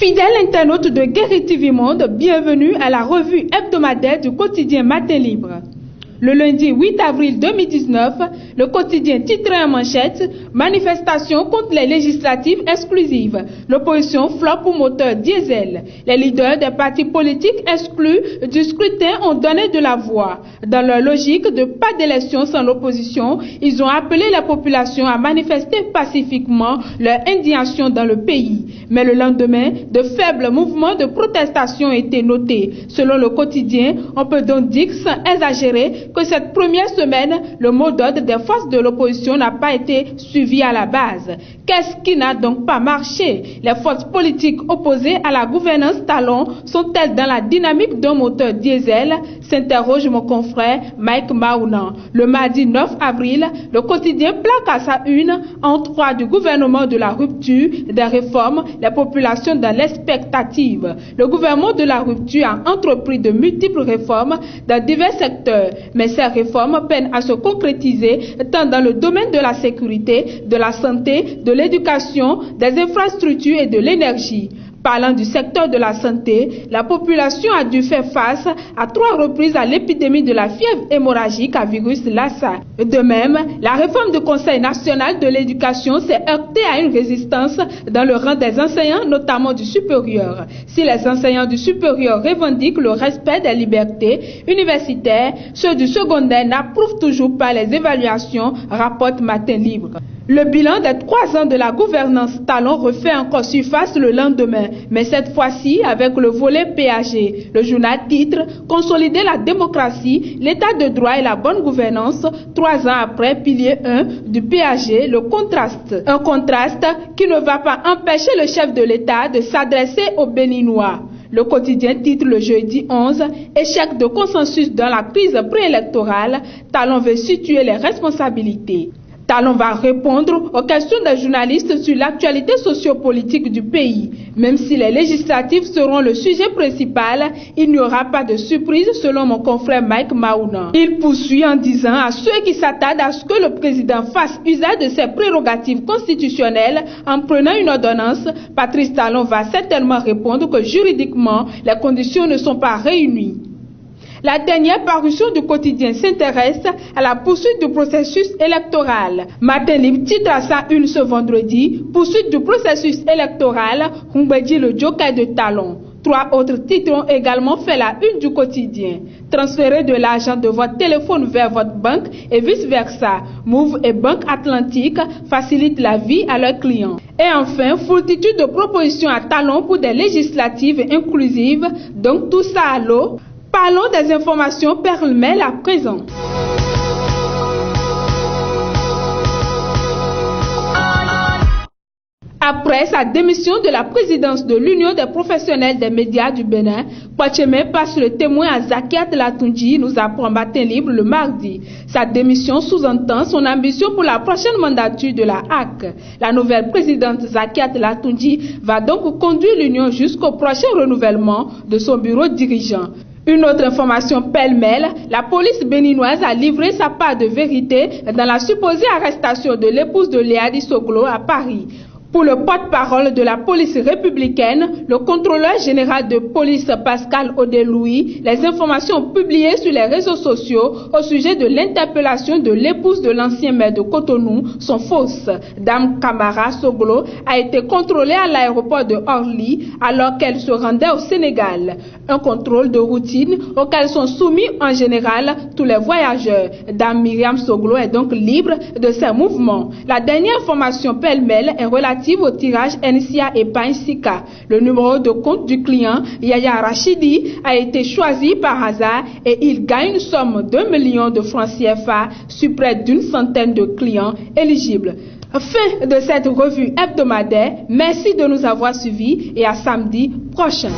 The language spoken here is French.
Fidèles internautes de Guéri TV Monde, bienvenue à la revue hebdomadaire du quotidien Matin Libre. Le lundi 8 avril 2019, le quotidien titrait en manchette « Manifestation contre les législatives exclusives. L'opposition flotte pour moteur diesel. Les leaders des partis politiques exclus du scrutin ont donné de la voix. Dans leur logique de pas d'élection sans l'opposition, ils ont appelé la population à manifester pacifiquement leur indignation dans le pays. Mais le lendemain, de faibles mouvements de protestation étaient notés. Selon le quotidien, on peut donc dire sans exagérer que cette première semaine, le mot d'ordre des forces de l'opposition n'a pas été suivi à la base. Qu'est-ce qui n'a donc pas marché? Les forces politiques opposées à la gouvernance Talon sont-elles dans la dynamique d'un moteur diesel? S'interroge mon confrère Mike Maounan. Le mardi 9 avril, le quotidien plaque à sa une en trois du gouvernement de la rupture, des réformes, les populations dans l'expectative. Le gouvernement de la rupture a entrepris de multiples réformes dans divers secteurs, mais ces réformes peinent à se concrétiser tant dans le domaine de la sécurité, de la santé, de l'éducation, des infrastructures et de l'énergie. Parlant du secteur de la santé, la population a dû faire face à 3 reprises à l'épidémie de la fièvre hémorragique à virus Lassa. De même, la réforme du Conseil national de l'éducation s'est heurtée à une résistance dans le rang des enseignants, notamment du supérieur. Si les enseignants du supérieur revendiquent le respect des libertés universitaires, ceux du secondaire n'approuvent toujours pas les évaluations, rapporte Matin Libre. Le bilan des 3 ans de la gouvernance Talon refait encore surface le lendemain, mais cette fois-ci avec le volet PAG. Le journal titre « Consolider la démocratie, l'état de droit et la bonne gouvernance, 3 ans après pilier 1 du PAG, le contraste ». Un contraste qui ne va pas empêcher le chef de l'État de s'adresser aux Béninois. Le quotidien titre le jeudi 11 « Échec de consensus dans la crise préélectorale, Talon veut situer les responsabilités ». Talon va répondre aux questions des journalistes sur l'actualité sociopolitique du pays. Même si les législatives seront le sujet principal, il n'y aura pas de surprise selon mon confrère Mike Maounan. Il poursuit en disant à ceux qui s'attardent à ce que le président fasse usage de ses prérogatives constitutionnelles en prenant une ordonnance, Patrice Talon va certainement répondre que juridiquement, les conditions ne sont pas réunies. La dernière parution du quotidien s'intéresse à la poursuite du processus électoral. Matin Libre titre à sa une ce vendredi « Poursuite du processus électoral, Humbedi le joker de Talon ». 3 autres titres ont également fait la une du quotidien. Transférer de l'argent de votre téléphone vers votre banque et vice-versa. Move et Banque Atlantique facilitent la vie à leurs clients. Et enfin, foultitude de propositions à Talon pour des législatives inclusives. Donc tout ça à l'eau. Parlons des informations pêle-mêle à présent. Après sa démission de la présidence de l'Union des professionnels des médias du Bénin, Kwacheme passe le témoin à Zakiat Latundji, nous apprend Matin Libre le mardi. Sa démission sous-entend son ambition pour la prochaine mandature de la HAC. La nouvelle présidente Zakiat Latundji va donc conduire l'Union jusqu'au prochain renouvellement de son bureau dirigeant. Une autre information pêle-mêle, la police béninoise a livré sa part de vérité dans la supposée arrestation de l'épouse de Léadi Soglo à Paris. Pour le porte-parole de la police républicaine, le contrôleur général de police Pascal Odelouis, les informations publiées sur les réseaux sociaux au sujet de l'interpellation de l'épouse de l'ancien maire de Cotonou sont fausses. Dame Camara Soglo a été contrôlée à l'aéroport de Orly alors qu'elle se rendait au Sénégal. Un contrôle de routine auquel sont soumis en général tous les voyageurs. Dame Myriam Soglo est donc libre de ses mouvements. La dernière information pêle-mêle est relative au tirage NCA Épargne Sika. Le numéro de compte du client, Yaya Rachidi, a été choisi par hasard et il gagne une somme de 2 millions de francs CFA sur près d'une centaine de clients éligibles. Fin de cette revue hebdomadaire. Merci de nous avoir suivis et à samedi prochain.